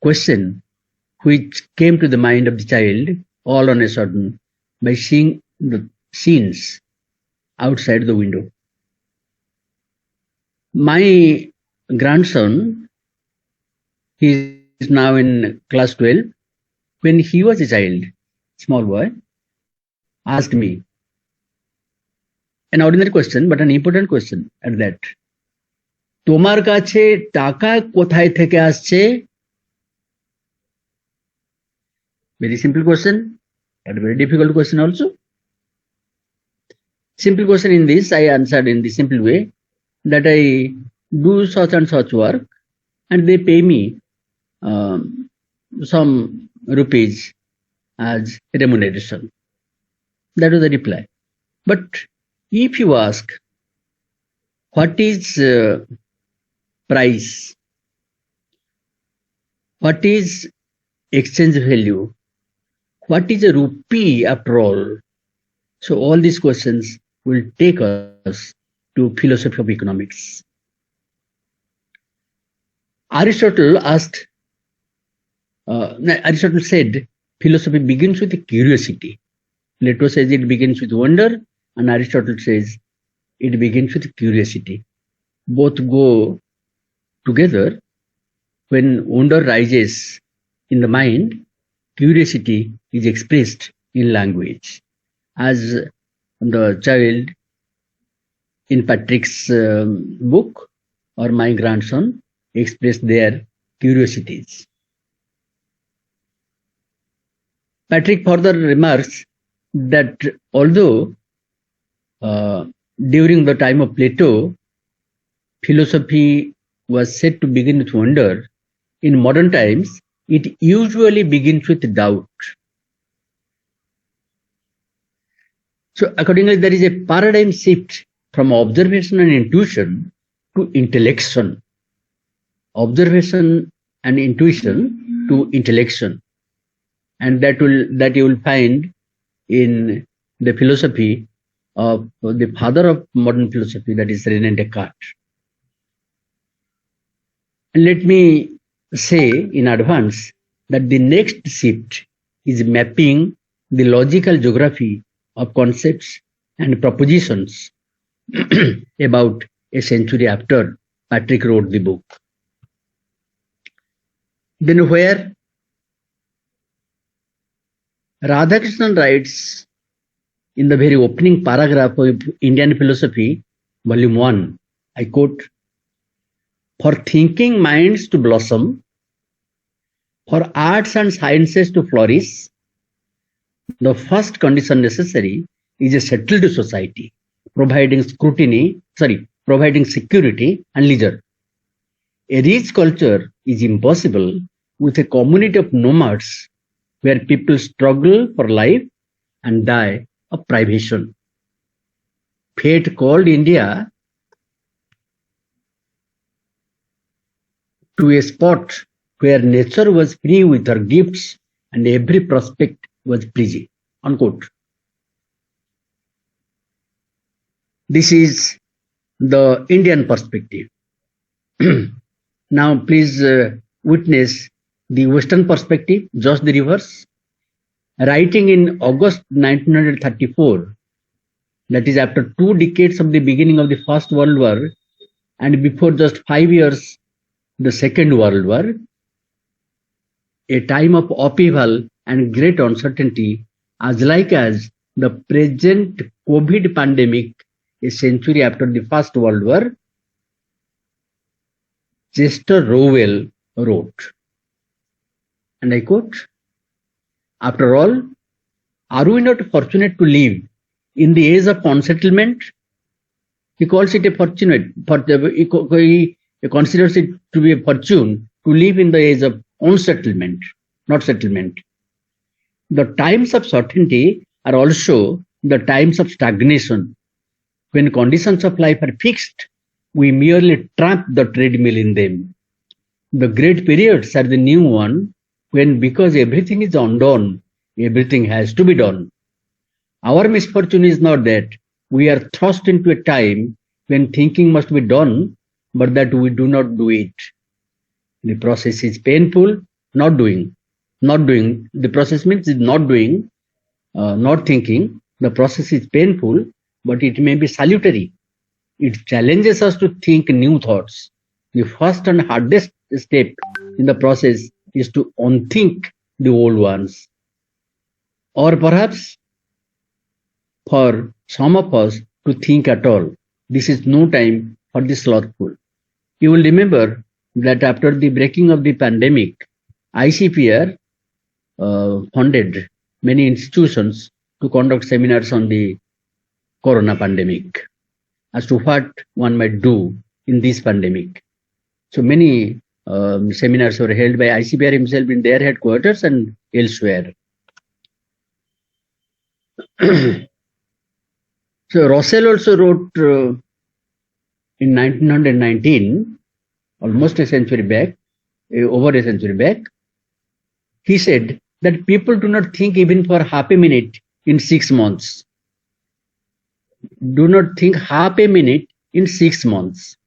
question which came to the mind of the child all on a sudden by seeing the scenes outside the window. My grandson, he is now in class 12. When he was a child, small boy, asked me an ordinary question, but an important question at that. তোমার কাছে টাকা কোথায় থেকে আসছে? Very simple question, and very difficult question also. Simple question in this, I answered in the simple way that I do such and such work and they pay me some rupees as remuneration. That was the reply. But if you ask, what is price? What is exchange value? What is a rupee after all? So all these questions will take us to philosophy of economics. Aristotle said philosophy begins with curiosity. Plato says it begins with wonder, and Aristotle says it begins with curiosity. Both go together. When wonder rises in the mind, curiosity is expressed in language. As the child in Patrick's book or my grandson expressed their curiosities. Patrick further remarks that although during the time of Plato, philosophy was said to begin with wonder, in modern times, it usually begins with doubt. So accordingly, there is a paradigm shift from observation and intuition to intellection. Observation and intuition to intellection. And that you will find in the philosophy of the father of modern philosophy, that is René Descartes. And let me say in advance that the next shift is mapping the logical geography of concepts and propositions about a century after Patrick wrote the book. Then where Radhakrishnan writes in the very opening paragraph of Indian Philosophy, Volume 1, I quote, "For thinking minds to blossom, for arts and sciences to flourish, the first condition necessary is a settled society, providing security and leisure. A rich culture is impossible with a community of nomads where people struggle for life and die of privation. Fate called India to a spot where nature was free with her gifts and every prospect was pleasing." Unquote. This is the Indian perspective. Now please witness the Western perspective, just the reverse. Writing in August 1934, that is after 2 decades of the beginning of the First World War and before just 5 years the Second World War, a time of upheaval and great uncertainty as like as the present COVID pandemic a century after the First World War, Chester Rowell wrote, and I quote, "After all, are we not fortunate to live in the age of unsettlement?" He calls it a fortunate, he considers it to be a fortune to live in the age of unsettlement, not settlement. The times of certainty are also the times of stagnation. When conditions of life are fixed, we merely tramp the treadmill in them. The great periods are the new one when, because everything is undone, everything has to be done. Our misfortune is not that we are thrust into a time when thinking must be done, but that we do not do it. The process is painful, not doing. Not doing. The process means not doing, not thinking. The process is painful, but it may be salutary. It challenges us to think new thoughts. The first and hardest step in the process is to unthink the old ones. Or perhaps for some of us to think at all. This is no time for the slothful. You will remember that after the breaking of the pandemic, ICPR funded many institutions to conduct seminars on the corona pandemic as to what one might do in this pandemic. So many seminars were held by ICPR himself in their headquarters and elsewhere. So Russell also wrote in 1919, almost a century back, over a century back, he said that people do not think even for half a minute in 6 months. Do not think half a minute in 6 months.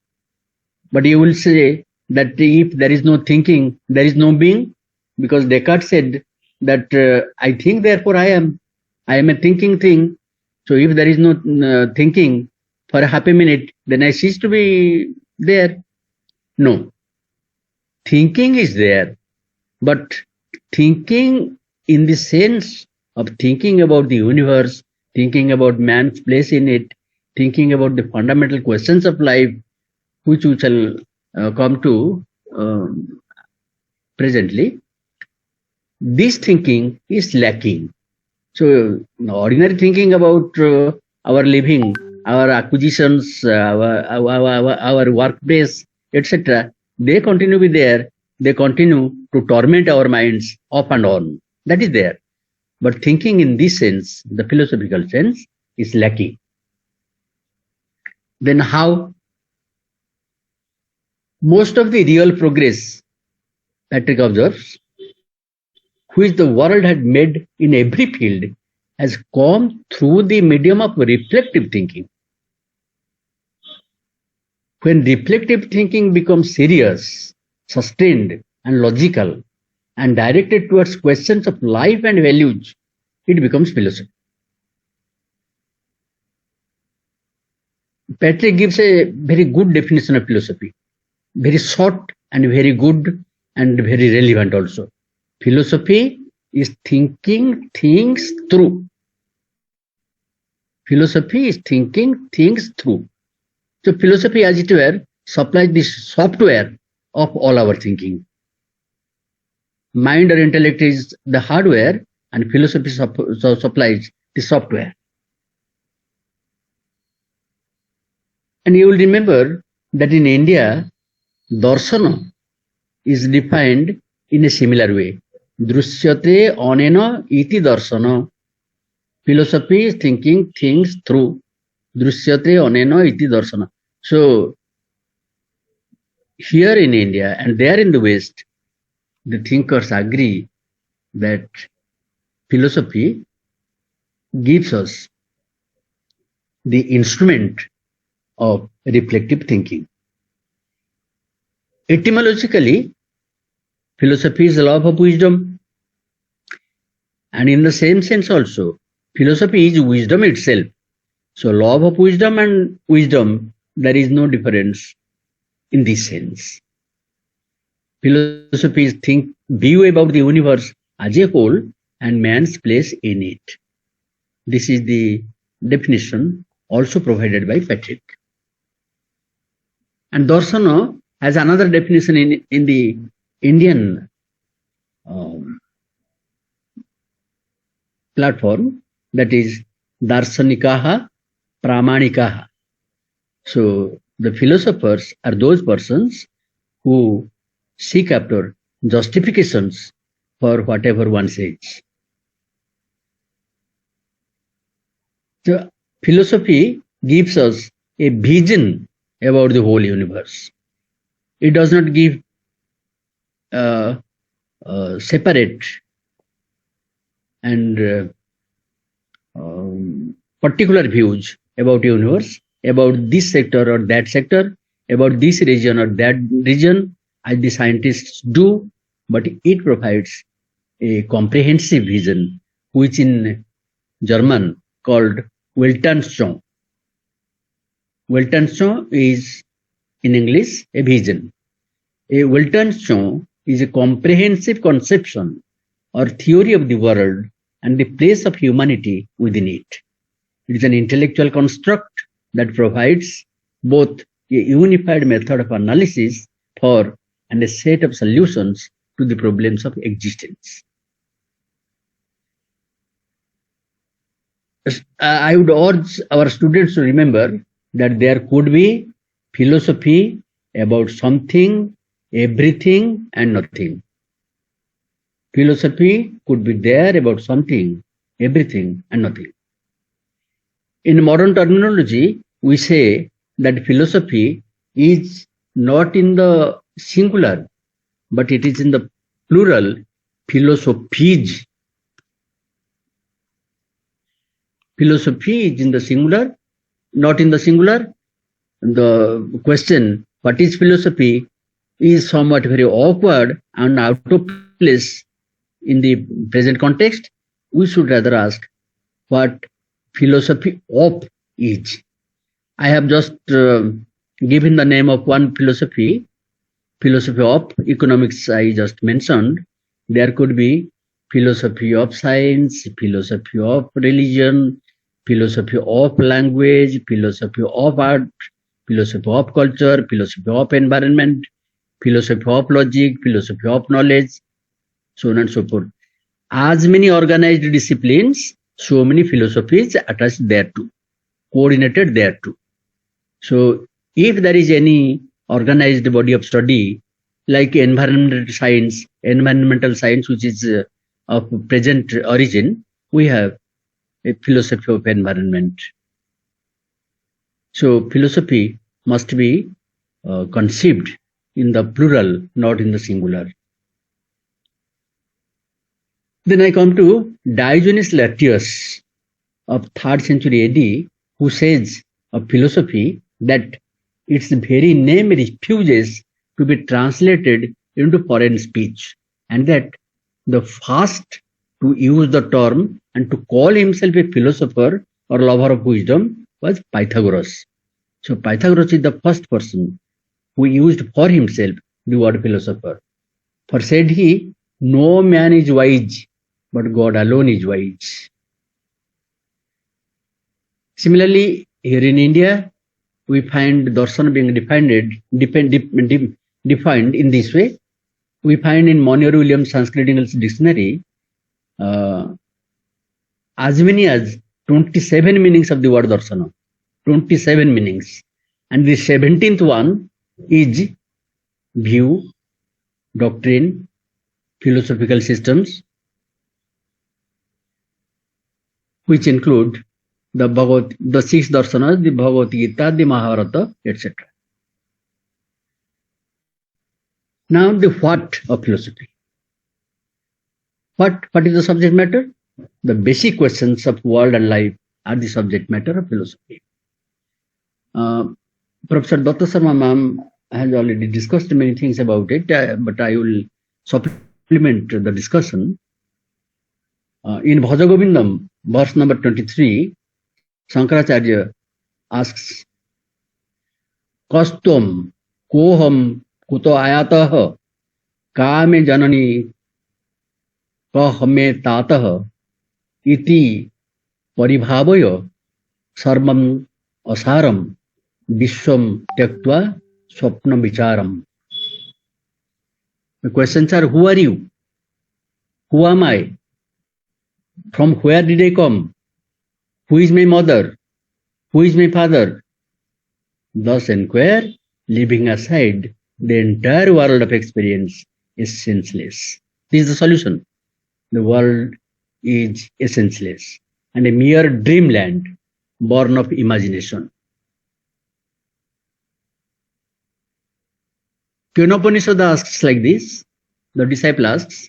But you will say that if there is no thinking, there is no being, because Descartes said that I think, therefore I am. I am a thinking thing. So if there is no thinking for half a minute, then I cease to be there. No. Thinking is there, but thinking in the sense of thinking about the universe, thinking about man's place in it, thinking about the fundamental questions of life, which we shall come to presently, this thinking is lacking. So ordinary thinking about our living, our acquisitions, our workplace, etc., they continue to be there. They continue to torment our minds off and on. That is there. But thinking in this sense, the philosophical sense, is lacking. Then how? Most of the real progress, Patrick observes, which the world had made in every field, has come through the medium of reflective thinking. When reflective thinking becomes serious, sustained, and logical, and directed towards questions of life and values, it becomes philosophy. Patrick gives a very good definition of philosophy, very short and very good and very relevant also. Philosophy is thinking things through. Philosophy is thinking things through. So philosophy, as it were, supplies the software of all our thinking. Mind or intellect is the hardware, and philosophy supplies the software. And you will remember that in India, darsana is defined in a similar way. Drusyate anena iti darsana. Philosophy is thinking things through. Drusyate anena iti darsana. So, here in India and there in the West, the thinkers agree that philosophy gives us the instrument of reflective thinking. Etymologically, philosophy is the love of wisdom, and in the same sense also, philosophy is wisdom itself. So love of wisdom and wisdom, there is no difference in this sense. Philosophy is view about the universe as a whole and man's place in it. This is the definition also provided by Patrick. And darsana has another definition in the Indian platform, that is darshanikaha pramanikaha. So the philosophers are those persons who seek after justifications for whatever one says. So philosophy gives us a vision about the whole universe. It does not give separate and particular views about the universe, about this sector or that sector, about this region or that region, as the scientists do, but it provides a comprehensive vision, which in German called Weltanschauung. Weltanschauung is in English a vision. A Weltanschauung is a comprehensive conception or theory of the world and the place of humanity within it. It is an intellectual construct that provides both a unified method of analysis for and a set of solutions to the problems of existence. I would urge our students to remember that there could be philosophy about something, everything, and nothing. Philosophy could be there about something, everything, and nothing. In modern terminology, we say that philosophy is not in the singular, but it is in the plural, philosophies. Philosophy is in the singular, not in the singular. The question, what is philosophy, is somewhat very awkward and out of place in the present context. We should rather ask what philosophy of is. I have just given the name of one philosophy of economics I just mentioned. There could be philosophy of science, philosophy of religion, philosophy of language, philosophy of art, philosophy of culture, philosophy of environment, philosophy of logic, philosophy of knowledge, so on and so forth. As many organized disciplines, so many philosophies attached thereto, coordinated thereto. So if there is any organized body of study like environmental science, which is of present origin, we have a philosophy of environment. So philosophy must be conceived in the plural, not in the singular. Then I come to Diogenes Laertius of 3rd century AD, who says of philosophy that its very name refuses to be translated into foreign speech, and that the first to use the term and to call himself a philosopher or lover of wisdom was Pythagoras. So Pythagoras is the first person who used for himself the word philosopher. For said he, no man is wise, but God alone is wise. Similarly, here in India, we find darshan being defined in this way. We find in Monier-Williams Sanskrit English Dictionary as many as 27 meanings of the word darshana. 27 meanings. And the 17th one is view, doctrine, philosophical systems, which include the 6 darshanas, the Bhagavad Gita, the Mahabharata, etc. Now the what of philosophy. What is the subject matter? The basic questions of world and life are the subject matter of philosophy. Professor Datta Sharma ma'am has already discussed many things about it, but I will supplement the discussion. In Bhaja Govindam, verse number 23, Shankaracharya asks, Kastom koham kuto ayatah kame janani kahame tatah iti paribhavaya sarvam asaram vishwam tyaktva swapna vicharam. The questions are, who are you? Who am I? From where did I come? Who is my mother? Who is my father? Thus inquire, leaving aside the entire world of experience is senseless. This is the solution. The world is senseless and a mere dreamland born of imagination. Kenopanishad asks like this. The disciple asks,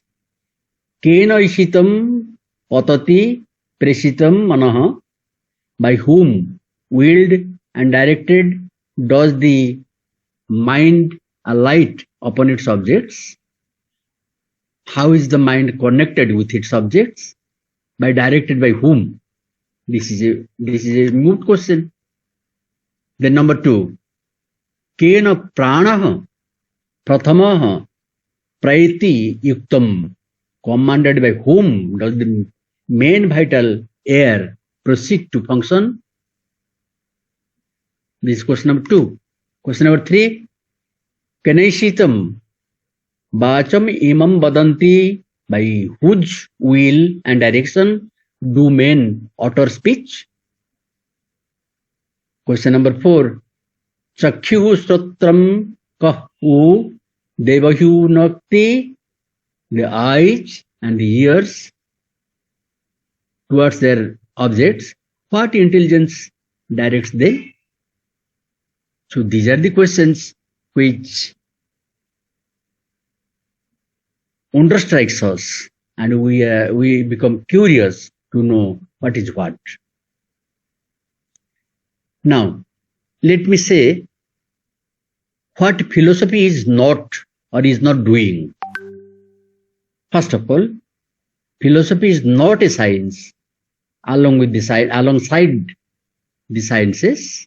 Kena ishitam patati presitam manaha, by whom, willed and directed, does the mind alight upon its objects? How is the mind connected with its subjects? By directed by whom? This is a moot question. Then number 2, kena pranah prathamah praiti yuktam. Commanded by whom does the main vital air proceed to function? This is question number 2. Question number 3, Kanaishitam Bacham imam badanti, by whose will and direction do men utter speech? Question number 4, Chakhu Sotram Kahu Devahu Nakti, the eyes and the ears towards their objects, what intelligence directs them? So these are the questions which understrikes us, and we become curious to know what is what. Now, let me say what philosophy is not or is not doing. First of all, philosophy is not a science alongside the sciences.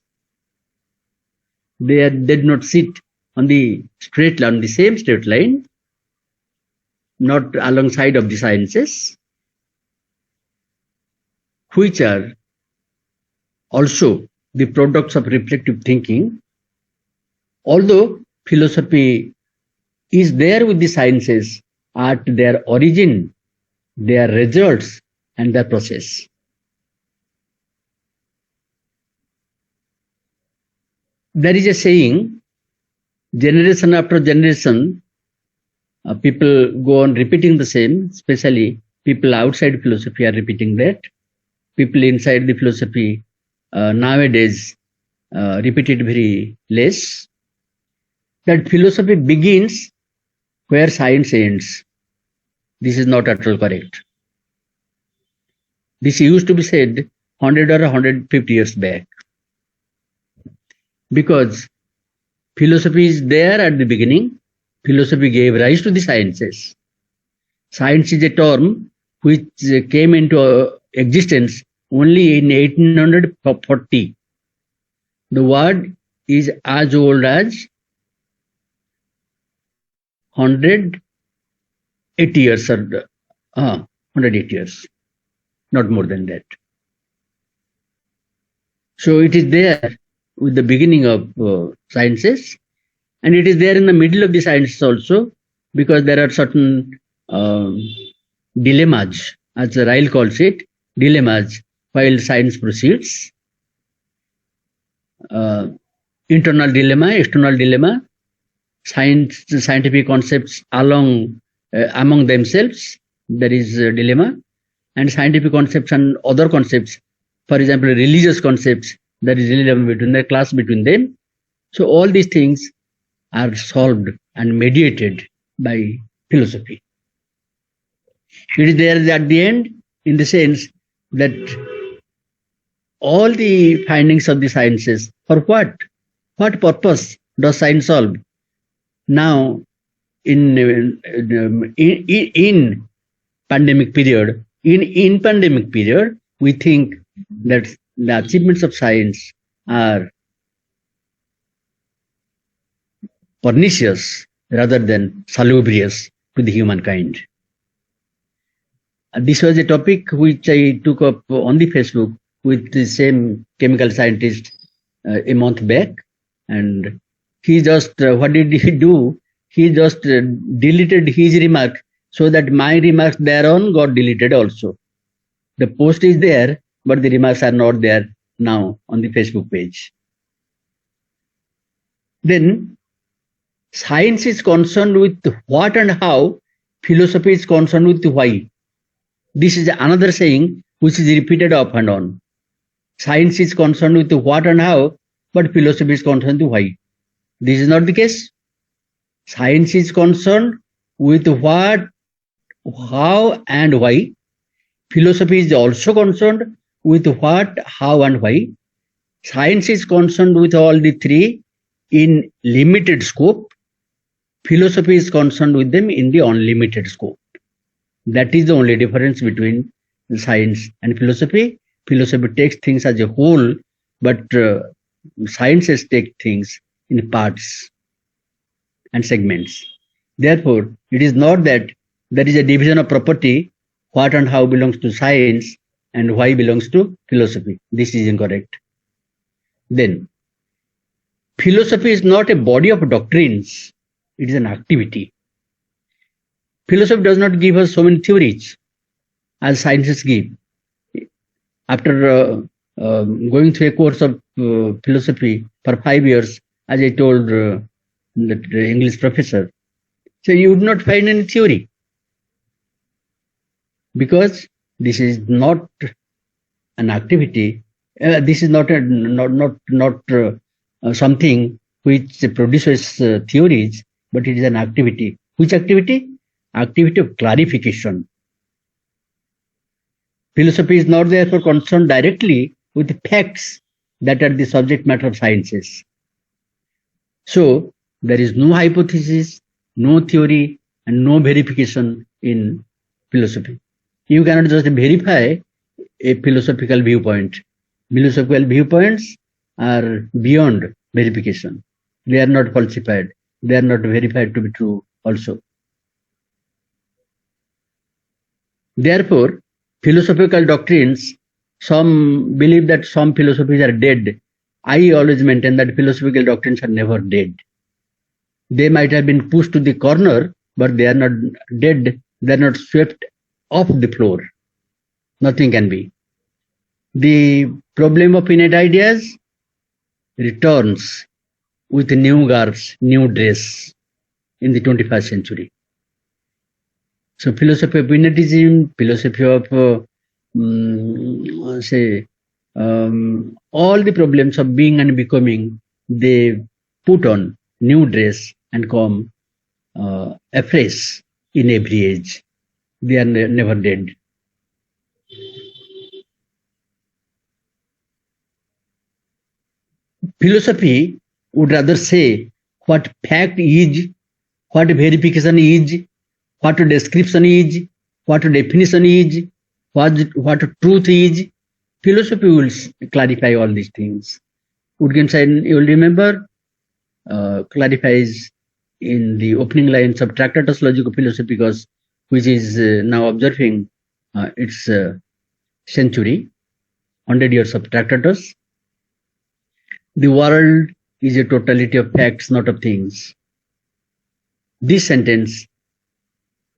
They did not sit on the same straight line, not alongside of the sciences, which are also the products of reflective thinking. Although philosophy is there with the sciences at their origin, their results, and their process. There is a saying, generation after generation, people go on repeating the same, especially people outside philosophy are repeating that. People inside the philosophy nowadays repeat it very less. That philosophy begins where science ends. This is not at all correct. This used to be said 100 or 150 years back. Because philosophy is there at the beginning, philosophy gave rise to the sciences. Science is a term which came into existence only in 1840. The word is as old as 180 years, 180 years, not more than that. So it is there with the beginning of sciences, and it is there in the middle of the sciences also, because there are certain dilemmas, as Ryle calls it, dilemmas, while science proceeds. Internal dilemma, external dilemma, scientific concepts among themselves, there is a dilemma, and scientific concepts and other concepts, for example, religious concepts, there is a dilemma between the clash between them. So all these things are solved and mediated by philosophy. It is there at the end, in the sense that all the findings of the sciences, for what? What purpose does science solve? Now, in pandemic period, in pandemic period, we think that the achievements of science are pernicious rather than salubrious to the humankind. This was a topic which I took up on the Facebook with the same chemical scientist a month back, and he just, what did he do? He just deleted his remark so that my remarks thereon got deleted also. The post is there, but the remarks are not there now on the Facebook page. Then, science is concerned with what and how, philosophy is concerned with why. This is another saying which is repeated off and on. Science is concerned with what and how, but philosophy is concerned with why. This is not the case. Science is concerned with what, how, and why. Philosophy is also concerned with what, how, and why. Science is concerned with all the three in limited scope. Philosophy is concerned with them in the unlimited scope. That is the only difference between science and philosophy. Philosophy takes things as a whole, but sciences take things in parts and segments. Therefore, it is not that there is a division of property, what and how belongs to science and why belongs to philosophy. This is incorrect. Then, philosophy is not a body of doctrines, it is an activity. Philosophy does not give us so many theories as sciences give. After going through a course of philosophy for 5 years, as I told the English professor, so you would not find any theory, because this is not an activity. This is not something which produces theories, but it is an activity. Which activity? Activity of clarification. Philosophy is not therefore concerned directly with the facts that are the subject matter of sciences. So there is no hypothesis, no theory, and no verification in philosophy. You cannot just verify a philosophical viewpoint. Philosophical viewpoints are beyond verification. They are not falsified. They are not verified to be true also. Therefore, philosophical doctrines, some believe that some philosophies are dead. I always maintain that philosophical doctrines are never dead. They might have been pushed to the corner, but they are not dead. They are not swept off the floor. Nothing can be. The problem of innate ideas returns with new garbs, new dress in the 21st century. So philosophy of innatism, philosophy of all the problems of being and becoming, they put on new dress and come afresh in every age. They are never dead. Philosophy would rather say what fact is, what verification is, what description is, what definition is, what truth is. Philosophy will clarify all these things. Wittgenstein, you will remember, clarifies in the opening lines of Tractatus Logico-Philosophicae, because which is now observing its century, 100 years of Tractatus. The world is a totality of facts, not of things. This sentence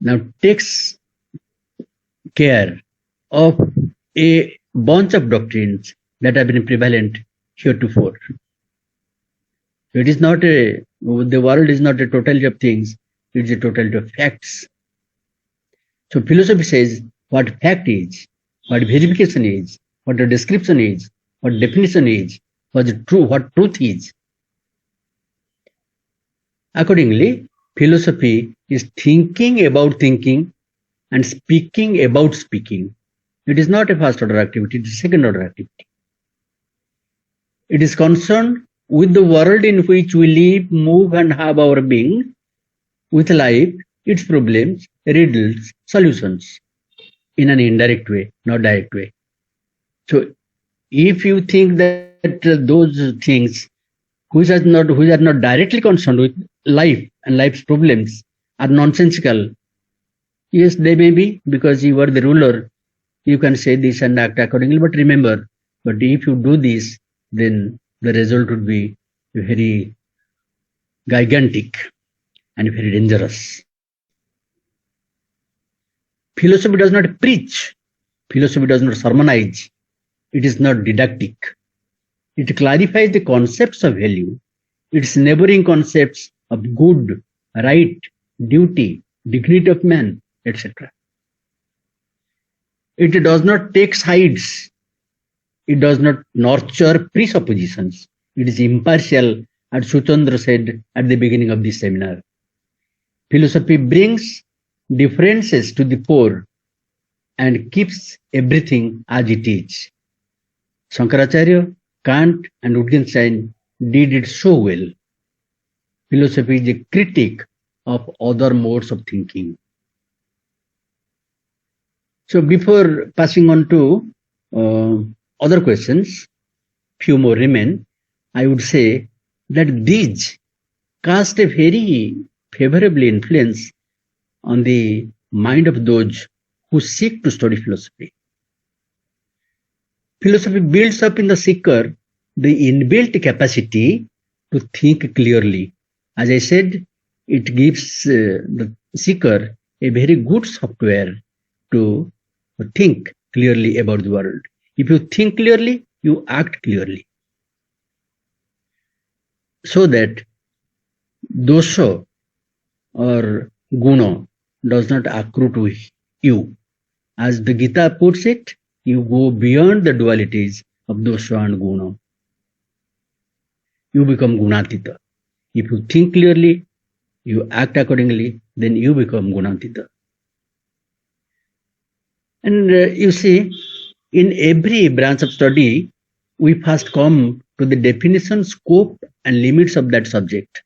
now takes care of a bunch of doctrines that have been prevalent heretofore. It is not the world is not a totality of things, it is a totality of facts. So philosophy says what fact is, what verification is, what a description is, what definition is, what truth is. Accordingly, philosophy is thinking about thinking and speaking about speaking. It is not a first order activity, it is a second order activity. It is concerned with the world in which we live, move, and have our being, with life, its problems, riddles, solutions, in an indirect way, not direct way. So, if you think that those things which are not directly concerned with life and life's problems are nonsensical, yes, they may be, because you are the ruler. You can say this and act accordingly. But remember, but if you do this, then the result would be very gigantic and very dangerous. Philosophy does not preach. Philosophy does not sermonize. It is not didactic. It clarifies the concepts of value, its neighboring concepts of good, right, duty, dignity of man, etc. It does not take sides. It does not nurture presuppositions. It is impartial, as Suchandra said at the beginning of this seminar. Philosophy brings differences to the fore and keeps everything as it is. Shankaracharya, Kant, and Wittgenstein did it so well. Philosophy is a critique of other modes of thinking. So before passing on to other questions, few more remain. I would say that these cast a very favorable influence on the mind of those who seek to study philosophy. Philosophy builds up in the seeker the inbuilt capacity to think clearly. As I said, it gives the seeker a very good software to think clearly about the world. If you think clearly, you act clearly. So that dosha or guna does not accrue to you. As the Gita puts it, you go beyond the dualities of dosha and guna. You become gunatita. If you think clearly, you act accordingly, then you become gunatita. And you see, in every branch of study, we first come to the definition, scope, and limits of that subject.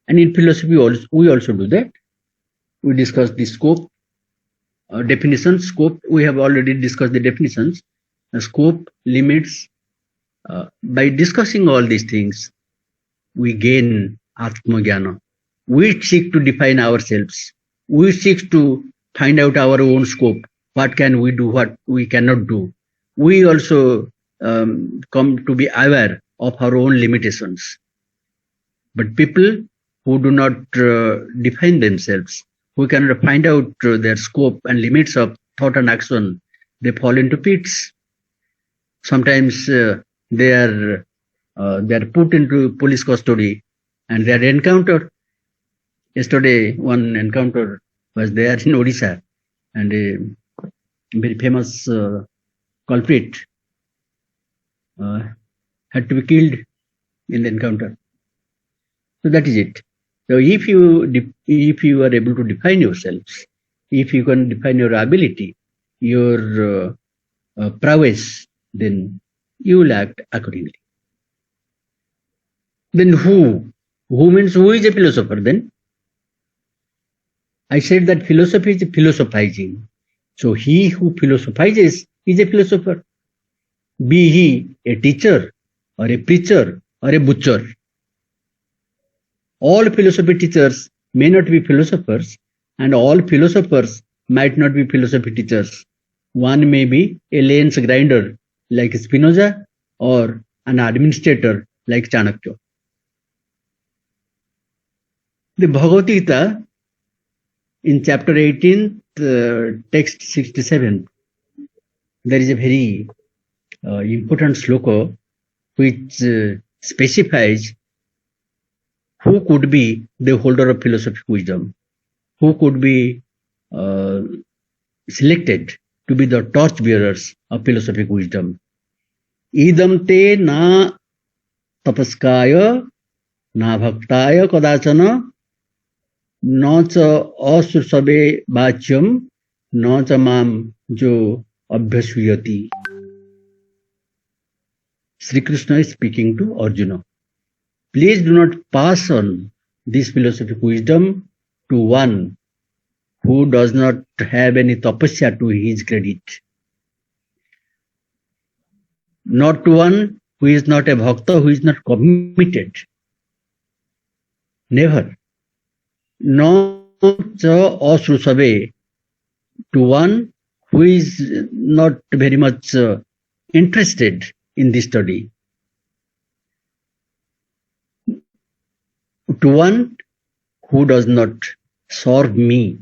And in philosophy, we also do that. We discuss the scope, definition, scope. We have already discussed the definitions, the scope, limits. By discussing all these things, we gain Atma-Jnana. We seek to define ourselves. We seek to find out our own scope. What can we do, what we cannot do. We also come to be aware of our own limitations. But people who do not define themselves, who cannot find out their scope and limits of thought and action, they fall into pits. Sometimes they are put into police custody and they are encountered. Yesterday, one encounter was there in Odisha, and a very famous culprit had to be killed in the encounter. So that is it. So if you are able to define yourselves, if you can define your ability, your prowess, then you will act accordingly. Then who? Who means who is a philosopher then? I said that philosophy is philosophizing. So he who philosophizes is a philosopher. Be he a teacher or a preacher or a butcher. All philosophy teachers may not be philosophers, and all philosophers might not be philosophy teachers. One may be a lens grinder like Spinoza or an administrator like Chanakya. The Bhagavad Gita in chapter 18, text 67, there is a very important sloka which specifies who could be the holder of philosophic wisdom, who could be selected to be the torch bearers of philosophic wisdom. Idam te na tapaskaya na bhaktaya kadachana na cha asusave bachyam na cha mam jo abhyasuyati. Sri Krishna is speaking to Arjuna. Please do not pass on this philosophic wisdom to one who does not have any tapasya to his credit. Not to one who is not a bhakta, who is not committed. Never. No cha asrusave, to one who is not very much interested in this study. To one who does not serve me.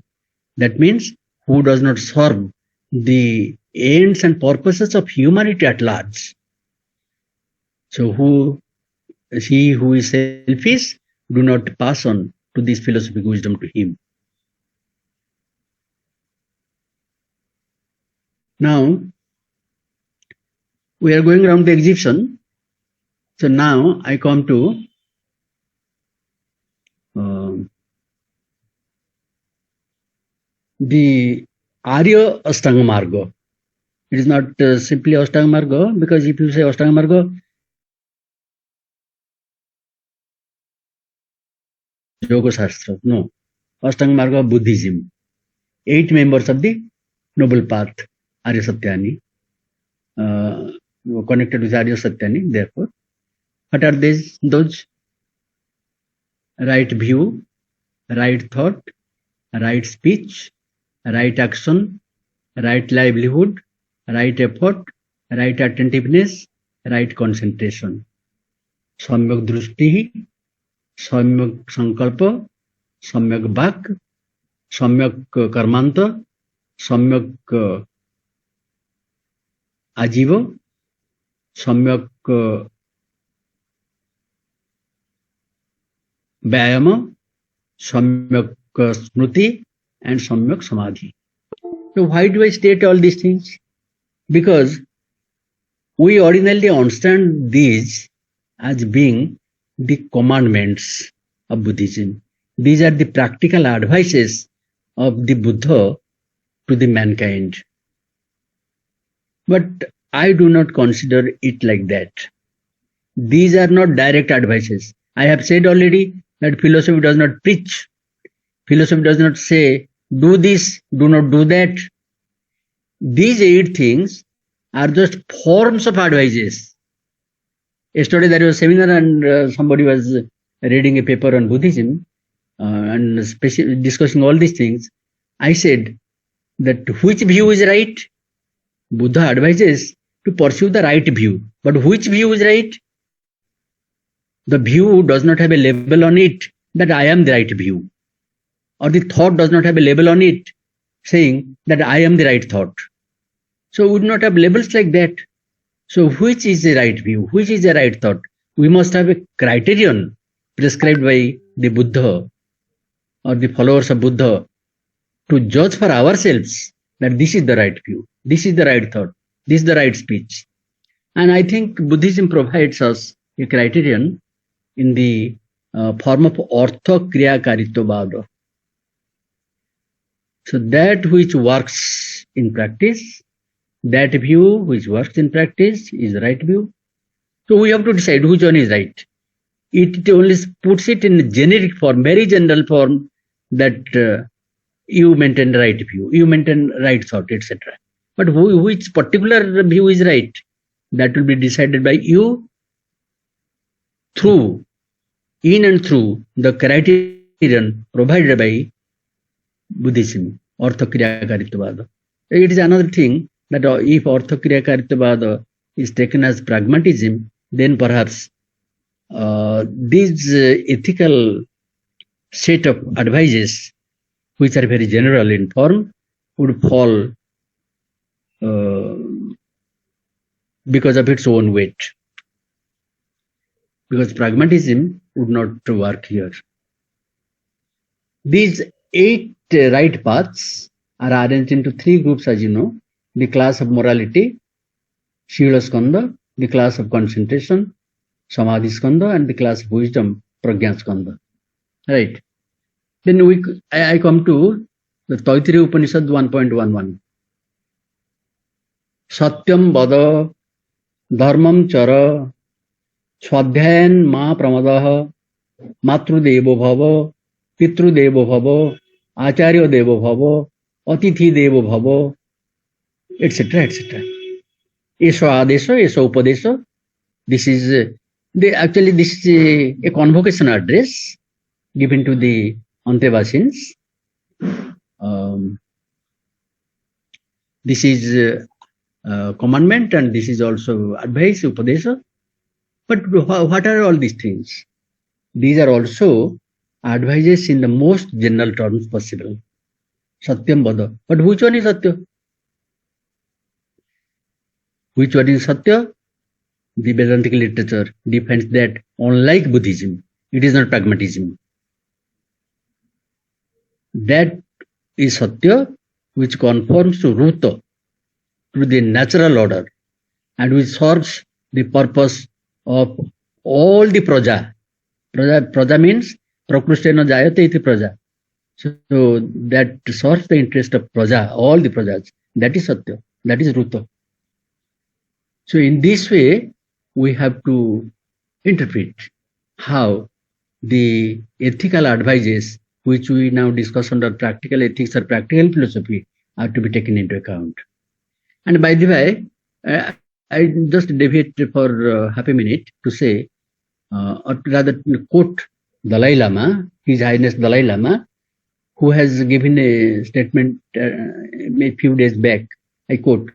That means who does not serve the ends and purposes of humanity at large. So he who is selfish, do not pass on to this philosophic wisdom to him. Now, we are going around the exhibition. So now I come to the Arya Ashtanga Marga. It is not simply Ashtanga Marga, because if you say Ashtanga Marga, Yoga Shastra. No. Ashtanga Marga Buddhism. 8 members of the noble path, Arya Satyani, connected with Arya Satyani. Therefore, what are these? Those right view, right thought, right speech, right action, right livelihood, right effort, right attentiveness, right concentration. सम्यक दृष्टि, सम्यक संकल्प, सम्यक वाक्, सम्यक कर्मांत, सम्यक आजीव, सम्यक व्यायाम, सम्यक स्मृति, and सम्यक samadhi. So why do I state all these things? Because we ordinarily understand these as being the commandments of Buddhism. These are the practical advices of the Buddha to the mankind. But I do not consider it like that. These are not direct advices. I have said already that philosophy does not preach. Philosophy does not say, do this, do not do that. These 8 things are just forms of advices. Yesterday there was a seminar and somebody was reading a paper on Buddhism and discussing all these things. I said that which view is right? Buddha advises to pursue the right view. But which view is right? The view does not have a label on it that I am the right view. Or the thought does not have a label on it saying that I am the right thought. So we would not have labels like that. So which is the right view? Which is the right thought? We must have a criterion prescribed by the Buddha or the followers of Buddha to judge for ourselves that this is the right view, this is the right thought, this is the right speech. And I think Buddhism provides us a criterion in the form of Artha Kriya Karitva. So that which works in practice, that view which works in practice is the right view. So we have to decide which one is right. It only puts it in generic form, very general form, that you maintain the right view, you maintain right thought, etc. But which particular view is right, that will be decided by you through, in and through the criterion provided by Buddhism, Artha Kriya Karitva. It is another thing that if Artha Kriya Karitva is taken as pragmatism, then perhaps these ethical set of advices, which are very general in form, would fall because of its own weight. Because pragmatism would not work here. These 8 right paths are arranged into 3 groups, as you know: the class of morality, Shila Skanda; the class of concentration, Samadhi Skanda; and the class of wisdom, Prajna Skanda. Right. Then I come to the Taittiriya Upanishad 1.11. Satyam Vada, Dharmam Chara, Swadhyayan Ma Pramadaha, Matrudevo Bhava, Pitrudevo Bhava, Acharya Devo Bhava, Atithi Devo Bhava, etc. etc. Eso Adesha, Eso Upadesha. This is this is a convocation address given to the Antevasins. This is commandment and this is also advice, Upadesha. But what are all these things? These are also advices in the most general terms possible. Satyam Vada. But which one is Satya? Which one is Satya? The Vedantic literature defines that, unlike Buddhism, it is not pragmatism. That is Satya which conforms to Ruta, to the natural order, and which serves the purpose of all the praja. Praja means prakrushtena jayate iti praja. So that serves the interest of praja, all the prajas. That is Satya, that is Ruta. So in this way, we have to interpret how the ethical advices which we now discuss under practical ethics or practical philosophy are to be taken into account. And by the way, I just deviate for half a minute to say, or rather quote Dalai Lama, His Highness Dalai Lama, who has given a statement a few days back. I quote,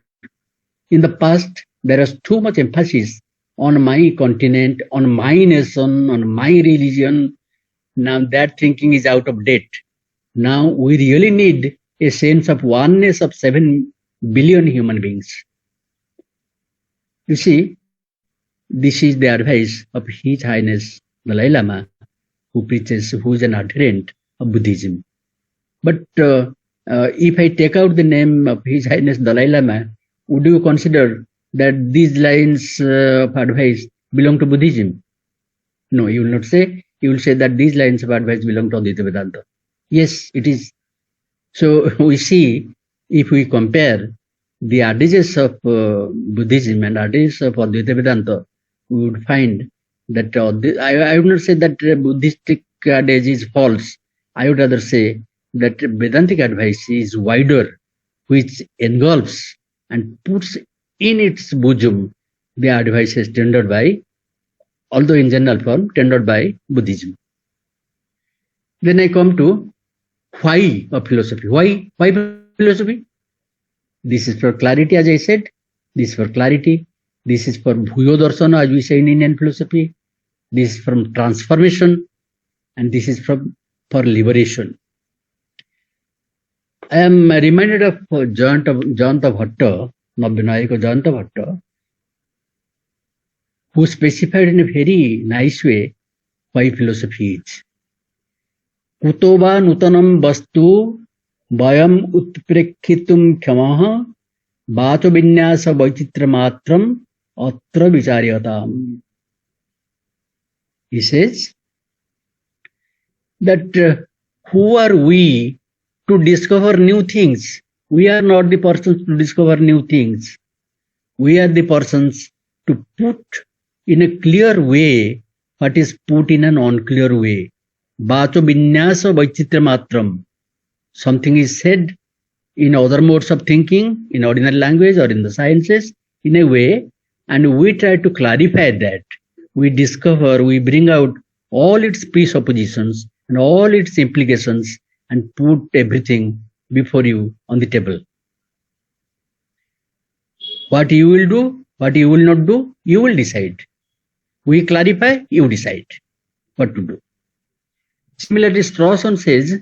"In the past, there was too much emphasis on my continent, on my nation, on my religion. Now that thinking is out of date. Now we really need a sense of oneness of 7 billion human beings." You see, this is the advice of His Highness Dalai Lama, who is an adherent of Buddhism. But if I take out the name of His Highness Dalai Lama, would you consider that these lines of advice belong to Buddhism? No, you will not say. You will say that these lines of advice belong to Advaita Vedanta. Yes, it is. So we see, if we compare the adages of Buddhism and adages of Advaita Vedanta, we would find that I would not say that Buddhistic adage is false. I would rather say that Vedantic advice is wider, which engulfs and puts in its bosom the advices tendered by, although in general form, tendered by Buddhism. Then I come to why of philosophy. Why philosophy? This is for clarity, as I said. This is for clarity. This is for Bhuyo Darsana, as we say in Indian philosophy. This is from transformation, and this is for liberation. I am reminded of Jayanta Bhatta, Navyanayika Jayanta Bhatta, who specified in a very nice way why philosophy is. Kuto va nutanam vastu vayam utprekhitum khyamaha vacho vinyasa vaichitra matram atra vicharyatam. He says that who are we to discover new things? We are not the persons to discover new things. We are the persons to put in a clear way what is put in an unclear way. Vacho vinyasa vaichitra matram. Something is said in other modes of thinking, in ordinary language or in the sciences, in a way, and we try to clarify that. We discover, we bring out all its presuppositions and all its implications and put everything before you on the table. What you will do, what you will not do, you will decide. We clarify, you decide what to do. Similarly, Strawson says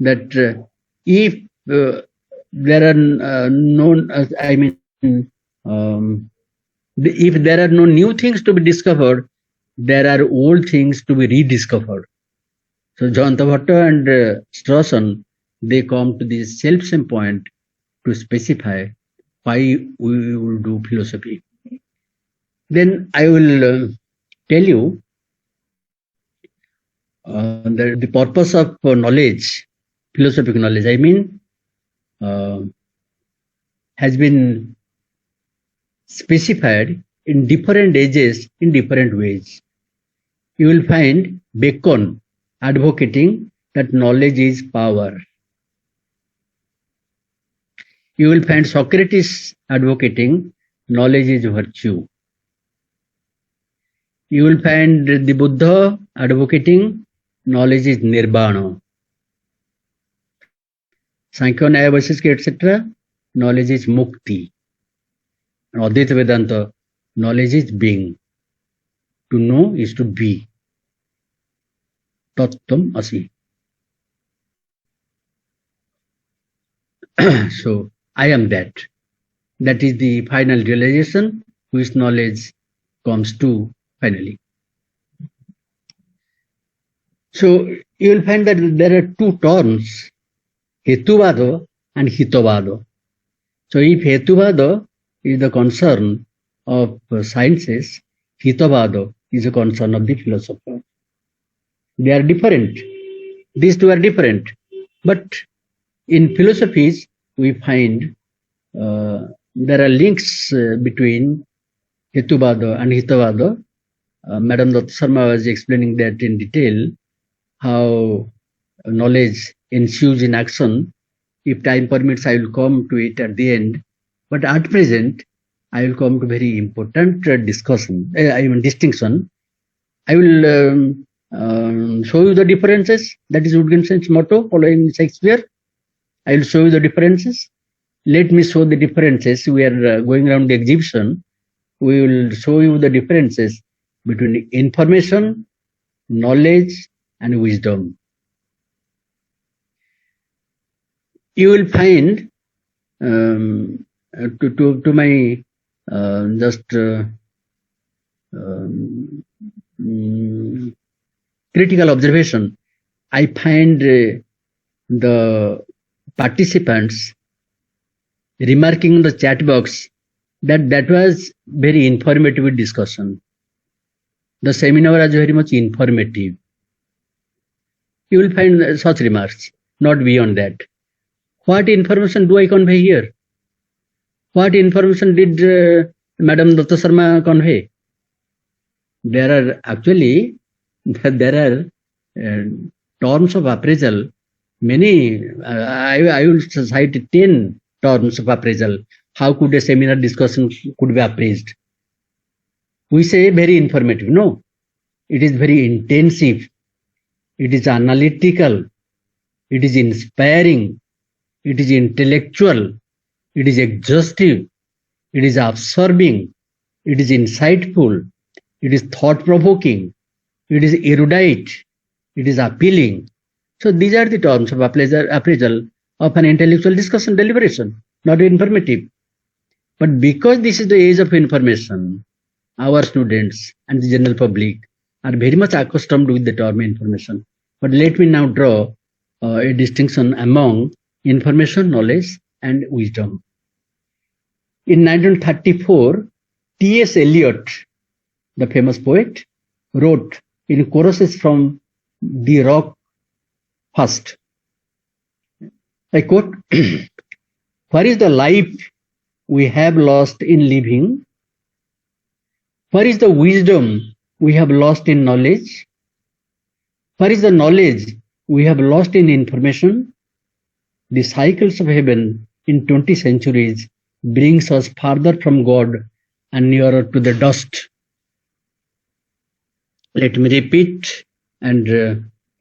that if there are if there are no new things to be discovered, there are old things to be rediscovered. So Jayanta Bhatta and Strawson, they come to this self-same point to specify why we will do philosophy. Then I will tell you the purpose of knowledge, philosophical knowledge, I mean, has been specified in different ages in different ways. You will find Bacon advocating that knowledge is power. You will find Socrates advocating knowledge is virtue. You will find the Buddha advocating knowledge is nirvana. Sankhya, Nyaya, Vaisheshika, etc., knowledge is mukti. And Advaita Vedanta, knowledge is being. To know is to be. Tattvam asi. So, I am that. That is the final realization which knowledge comes to finally. So, you will find that there are two terms, Hetuvada and Hitovada. So, if Hetuvada is the concern of sciences, Hitovada is a concern of the philosopher. They are different. These two are different. But in philosophies, we find there are links between Hetuvada and Hitovada. Madam Datta Sharma was explaining that in detail, how knowledge ensues in action If time permits, I will come to it at the end. But at present, I will come to very important distinction. I will show you the differences. That is Wittgenstein's motto following Shakespeare. I will show you the differences. Let me show the differences. We are going around the exhibition. We will show you the differences between information, knowledge, and wisdom. You will find to my critical observation, I find the participants remarking in the chat box that was very informative discussion. The seminar was very much informative. You will find such remarks, not beyond that. What information do I convey here? What information did Madam Datta Sharma convey? There are actually terms of appraisal. Many, I will cite 10 terms of appraisal. How could a seminar discussion could be appraised? We say very informative. No, it is very intensive. It is analytical. It is inspiring. It is intellectual. It is exhaustive. It is absorbing. It is insightful. It is thought-provoking. It is erudite. It is appealing. So these are the terms of appraisal of an intellectual discussion deliberation, not informative. But because this is the age of information, our students and the general public are very much accustomed with the term information. But let me now draw a distinction among information, knowledge, and wisdom. In 1934, T.S. Eliot, the famous poet, wrote in choruses from The Rock First. I quote, "Where is the life we have lost in living? Where is the wisdom we have lost in knowledge? Where is the knowledge we have lost in information? The cycles of heaven in 20 centuries brings us farther from God and nearer to the dust." Let me repeat and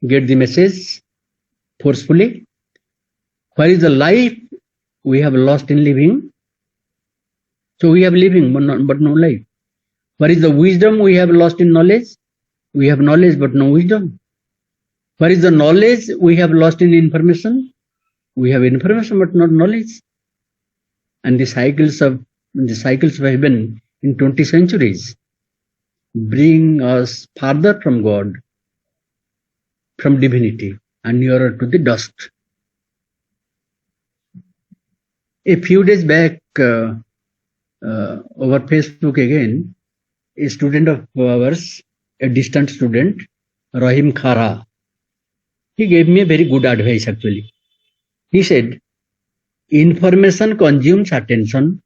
get the message forcefully. Where is the life we have lost in living? So we have living but no life. Where is the wisdom we have lost in knowledge? We have knowledge but no wisdom. Where is the knowledge we have lost in information? We have information but not knowledge. And the cycles of heaven in 20 centuries bring us farther from God, from divinity, and nearer to the dust. A few days back, over Facebook again, a student of ours, a distant student, Rahim Khara, he gave me a very good advice actually. He said, information consumes attention,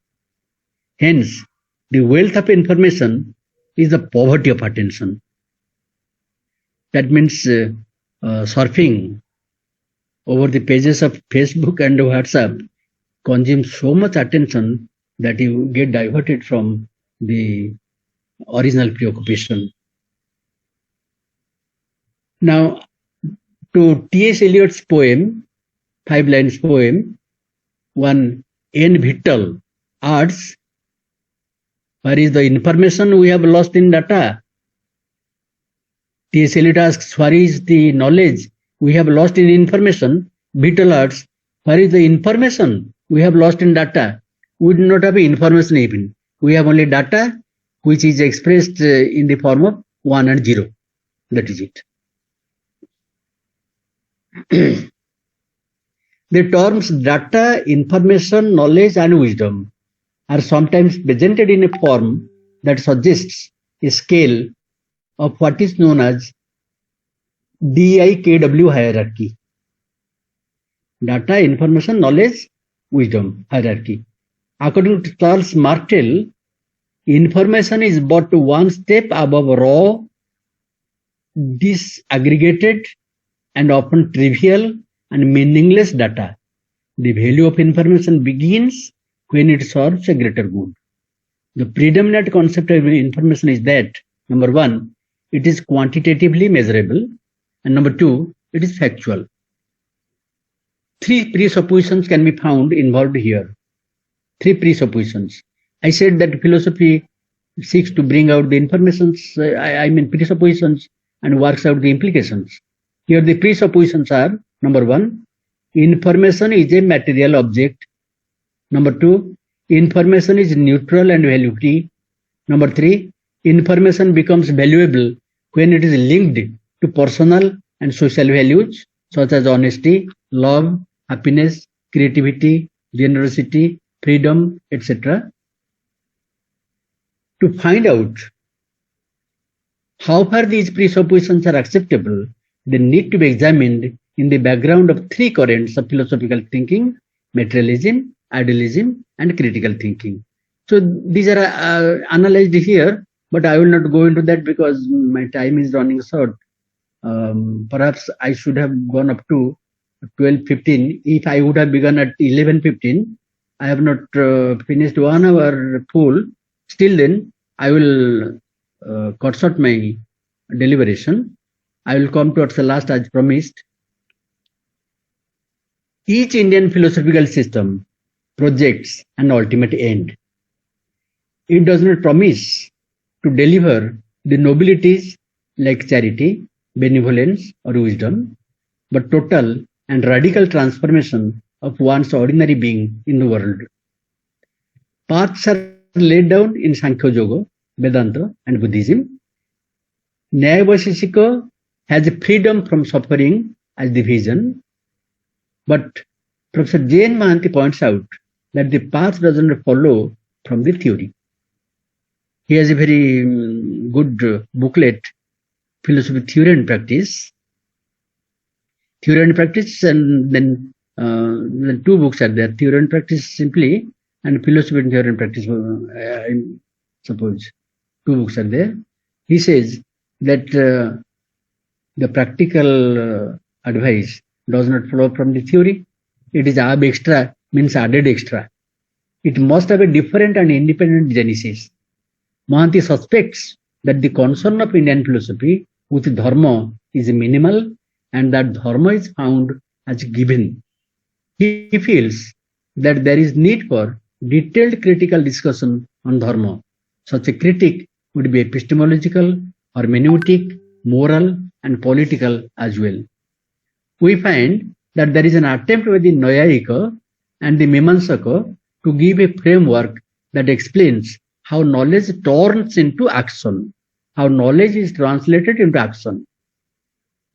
hence the wealth of information is the poverty of attention. That means surfing over the pages of Facebook and WhatsApp consumes so much attention that you get diverted from the original preoccupation. Now, to T.S. Eliot's poem, 5 lines poem, one N. Vittal adds, where is the information we have lost in data? T.S. Eliot asks, where is the knowledge we have lost in information? Vittal adds, where is the information we have lost in data? We do not have information even. We have only data which is expressed in the form of 1 and 0. That is it. The terms data, information, knowledge and wisdom are sometimes presented in a form that suggests a scale of what is known as DIKW hierarchy. Data, information, knowledge, wisdom hierarchy. According to Charles Martel, information is but one step above raw, disaggregated and often trivial and meaningless data. The value of information begins when it serves a greater good. The predominant concept of information is that, number one, it is quantitatively measurable, and number two, it is factual. Three presuppositions can be found involved here. Three presuppositions. I said that philosophy seeks to bring out the informations, presuppositions, and works out the implications. Here the presuppositions are, number one, information is a material object. Number two, information is neutral and value free. Number three, information becomes valuable when it is linked to personal and social values such as honesty, love, happiness, creativity, generosity, freedom, etc. To find out how far these presuppositions are acceptable, they need to be examined in the background of three currents of philosophical thinking: materialism, idealism, and critical thinking. So these are analyzed here, but I will not go into that because my time is running short. Perhaps I should have gone up to 12:15. If I would have begun at 11:15, I have not finished 1 hour full. Still then, I will cut short my deliberation. I will come towards the last as promised. Each Indian philosophical system projects an ultimate end. It does not promise to deliver the nobilities like charity, benevolence, or wisdom, but total and radical transformation of one's ordinary being in the world. Paths are laid down in Sankhya Yoga, Vedanta, and Buddhism. Nyaya Vaisheshika has freedom from suffering as the vision, but Professor J.N. Mohanty points out that the path doesn't follow from the theory. He has a very good booklet, Philosophy, Theory and Practice. Theory and Practice, and then two books are there, Theory and Practice simply, and Philosophy and Theory and Practice, I suppose. Two books are there. He says that the practical advice does not flow from the theory. It is ab extra, means added extra. It must have a different and independent genesis. Mohanty suspects that the concern of Indian philosophy with dharma is minimal and that dharma is found as given. He feels that there is need for detailed critical discussion on dharma. Such a critique would be epistemological, hermeneutic, moral, and political as well. We find that there is an attempt by the Nayayika and the Mimamsaka to give a framework that explains how knowledge turns into action, how knowledge is translated into action.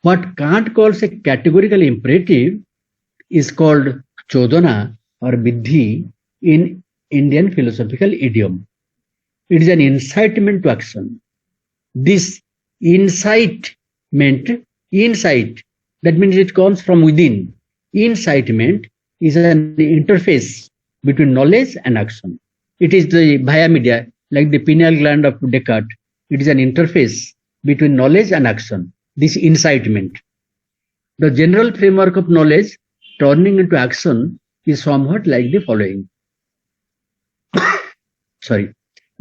What Kant calls a categorical imperative is called chodana or vidhi in Indian philosophical idiom. It is an incitement to action. This insight, that means it comes from within. Incitement is an interface between knowledge and action. It is the via media, like the pineal gland of Descartes. It is an interface between knowledge and action. This incitement. The general framework of knowledge turning into action is somewhat like the following.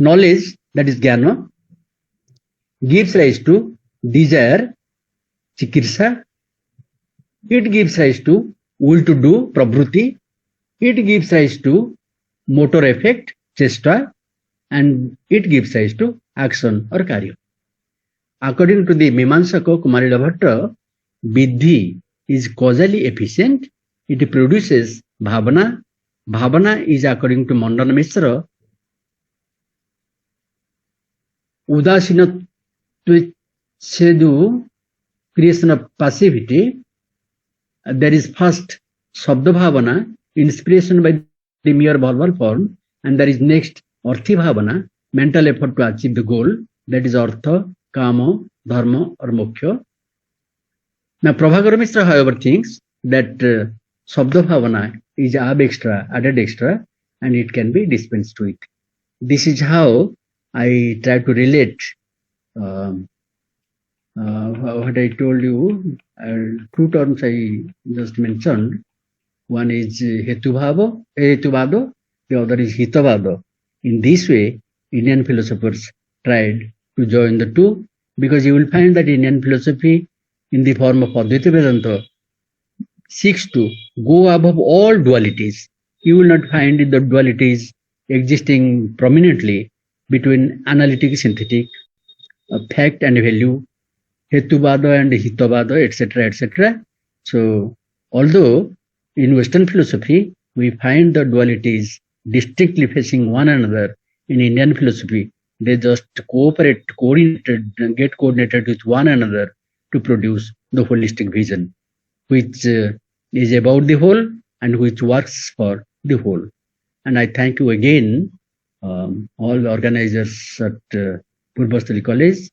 Knowledge, that is jnana, gives rise to desire, chikirsa. It gives rise to will to do, pravruti. It gives rise to motor effect, chesta, and it gives rise to action or karya. According to the Mimamsaka Kumarila Bhatta, vidhi is causally efficient. It produces bhavana. Bhavana is, according to Mandana Mishra, udasinatva sedu, creation of passivity. There is first Sabda Bhavana, inspiration by the mere verbal form, and there is next Arthi Bhavana, mental effort to achieve the goal, that is Artha, Kama, Dharma or Moksha. Now Prabhakara Mishra, however, thinks that Sabda Bhavana is ab extra, added extra, and it can be dispensed with. This is how I try to relate what I told you, two terms I just mentioned. One is Hetuvado, the other is Hitavado. In this way, Indian philosophers tried to join the two, because you will find that Indian philosophy in the form of Advaita Vedanta seeks to go above all dualities. You will not find the dualities existing prominently between analytic, synthetic, fact and value, Hetuvada and Hitavada, etc., etc. So, although in Western philosophy we find the dualities distinctly facing one another, in Indian philosophy they just cooperate, get coordinated with one another to produce the holistic vision, which is about the whole and which works for the whole. And I thank you again, all the organizers at Purvastali College,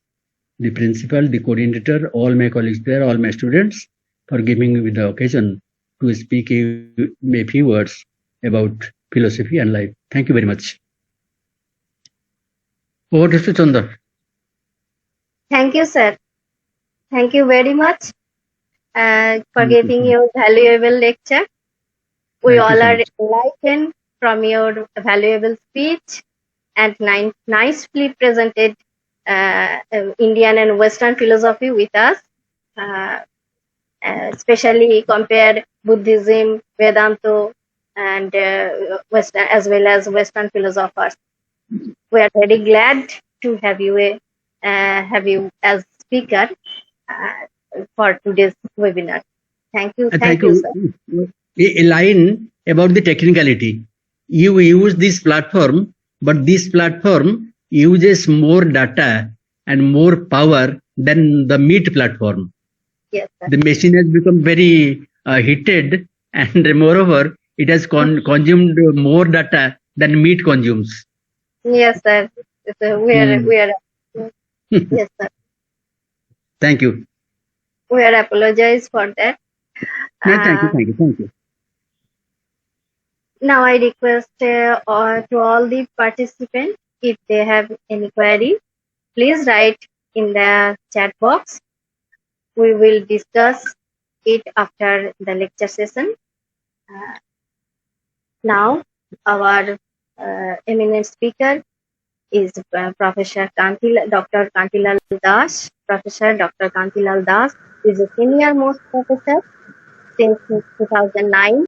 the principal, the coordinator, all my colleagues there, all my students, for giving me the occasion to speak a few words about philosophy and life. Thank you very much. Over to Chandra. Thank you, sir. Thank you very much for giving your valuable lecture. We all are enlightened from your valuable speech and nicely presented Indian and Western philosophy with us, especially compare Buddhism, Vedanta, and Western as well as Western philosophers. We are very glad to have you as speaker for today's webinar. Thank you. Thank you, sir. A line about the technicality. You use this platform, but this platform uses more data and more power than the Meet platform. Yes, sir. The machine has become very heated, and moreover, it has consumed more data than Meet consumes. Yes, sir. We are yes, sir. Thank you. We are apologize for that. Thank you. Now I request to all the participants, if they have any query, please write in the chat box. We will discuss it after the lecture session. Now our eminent speaker is Professor Dr. Kantilal Das. Professor Dr. Kantilal Das is a senior most professor since 2009